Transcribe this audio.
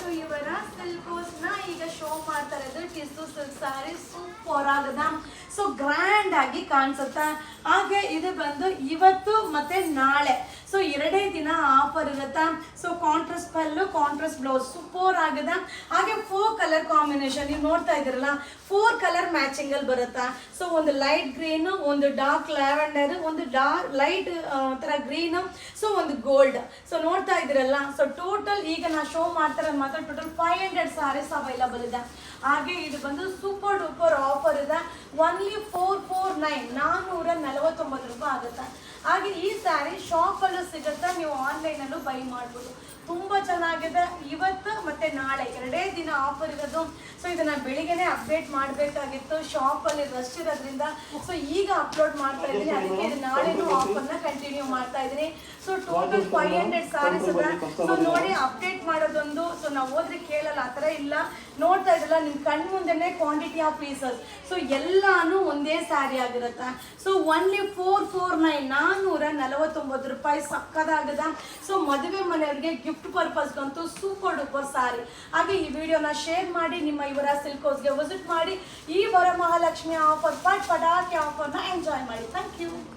To ಯುವರ ಸಿಲ್ಕೋಸ್ ನ ಈಗ show ಮಾಡ್ತಾ ಇರೋದು ಟಿಸ್ಸು ಸಿಲ್ಕ್ ಸ್ಯಾರಿ ಸೂಪರ್ ಆಗದ ಸೊ ಗ್ರ್ಯಾಂಡ್ ಆಗಿ ಕಾಣಿಸುತ್ತಾ. ಹಾಗೆ ಇದು ಬಂದು ಇವತ್ತು ಮತ್ತೆ ನಾಳೆ ಸೊ ಎರಡೇ ದಿನ ಆಫರ್ ಇರುತ್ತಾ. ಸೊ ಕಾಂಟ್ರಾಸ್ಟ್ ಪಲ್ಲು ಕಾಂಟ್ರಾಸ್ಟ್ ಬ್ಲೌಸ್ ಸೂಪರ್ ಆಗದ. ಹಾಗೆ 4 ಕಲರ್ ಕಾಂಬಿನೇಷನ್ ನೀವು ನೋಡ್ತಾ ಇದ್ದೀರಲ್ಲ 4 ಕಲರ್ ಮ್ಯಾಚಿಂಗ್ ಅಲ್ಲಿ ಬರುತ್ತಾ. ಸೊ ಒಂದು ಲೈಟ್ ಗ್ರೀನ್, ಒಂದು ಡಾರ್ಕ್ ಲ್ಯಾವೆಂಡರ್, ಒಂದು ಡಾರ್ಕ್ ಲೈಟ್ ತರ ಗ್ರೀನ್, ಸೊ ಒಂದು ಗೋಲ್ಡ್. ಸೊ ನೋಡ್ತಾ ಇದ್ದೀರಲ್ಲ. ಸೊ ಟೋಟಲ್ ಈಗ ನಾ ಶೋ ಮಾಡ್ತಾರೆ ಮಾತ್ರ ಟೋಟಲ್ 500 ಸಾರೀಸ್ ಅವೈಲಬಲ್ ಇದೆ. ಹಾಗೆ ಇದು ಬಂದು ಸೂಪರ್ ಡೂಪರ್ ಆಫರ್ ಇದೆ. ಓನ್ಲಿ 449 449 ರೂಪಾಯಿ ಆಗುತ್ತೆ. ಹಾಗೆ ಈ ಸ್ಯಾರಿ ಶಾಪಲ್ಲೂ ಸಿಗುತ್ತೆ, ನೀವು ಆನ್ಲೈನಲ್ಲೂ ಬೈ ಮಾಡ್ಬೋದು. ತುಂಬ ಚೆನ್ನಾಗಿದೆ. ಇವತ್ತು ಮತ್ತೆ ನಾಳೆ ಎರಡೇ ದಿನ ಆಫರ್ ಇರೋದು. ಸೊ ಇದನ್ನ ಬೆಳಿಗ್ಗೆನೆ ಅಪ್ಡೇಟ್ ಮಾಡಬೇಕಾಗಿತ್ತು, ಶಾಪಲ್ಲಿ ರಶ್ ಇರೋದ್ರಿಂದ ಸೊ ಈಗ ಅಪ್ಲೋಡ್ ಮಾಡ್ತಾ ಇದ್ದೀನಿ. ಅದಕ್ಕೆ ಇದು ನಾಳೆನೂ ಆಫರ್ನ ಕಂಟಿನ್ಯೂ ಮಾಡ್ತಾ ಇದ್ದೀನಿ. ಸೊ ಟೋಟಲ್ 500 ಸಾರೀಸ್ ಇದೆ. ಸೊ ನೋಡಿ ಅಪ್ಡೇಟ್ ಮಾಡೋದೊಂದು, ಸೊ ನಾವು ಹೋದ್ರೆ ಕೇಳಲ್ಲ ಆ ಥರ ಇಲ್ಲ. ನೋಡ್ತಾ ಇದ್ರಲ್ಲ ನಿಮ್ಮ ಕಣ್ಣು ಮುಂದೆನೆ ಕ್ವಾಂಟಿಟಿ ಆಫ್ ಪೀಸಸ್. ಸೊ ಎಲ್ಲಾನು ಒಂದೇ ಸ್ಯಾರಿ ಆಗಿರುತ್ತೆ. ಸೊ ಓನ್ಲಿ 449 449 ರೂಪಾಯಿ ಸಕ್ಕದಾಗದ. ಸೊ ಮದುವೆ ಮನೆಯವರಿಗೆ ಗಿಫ್ಟ್ ಪರ್ಪಸ್ಗಂತೂ ಸೂಪರ್ ಡೂಪರ್ ಸ್ಯಾರಿ. ಹಾಗೆ ಈ ವಿಡಿಯೋನ ಶೇರ್ ಮಾಡಿ, ನಿಮ್ಮ ಇವರ ಸಿಲ್ಕೋಸ್ಗೆ ವಿಸಿಟ್ ಮಾಡಿ. ಈ ವರಮಹಾಲಕ್ಷ್ಮಿ ಆಫರ್ ಪಟಾಕಿ ಆಫರ್ನ ಎಂಜಾಯ್ ಮಾಡಿ. Thank you.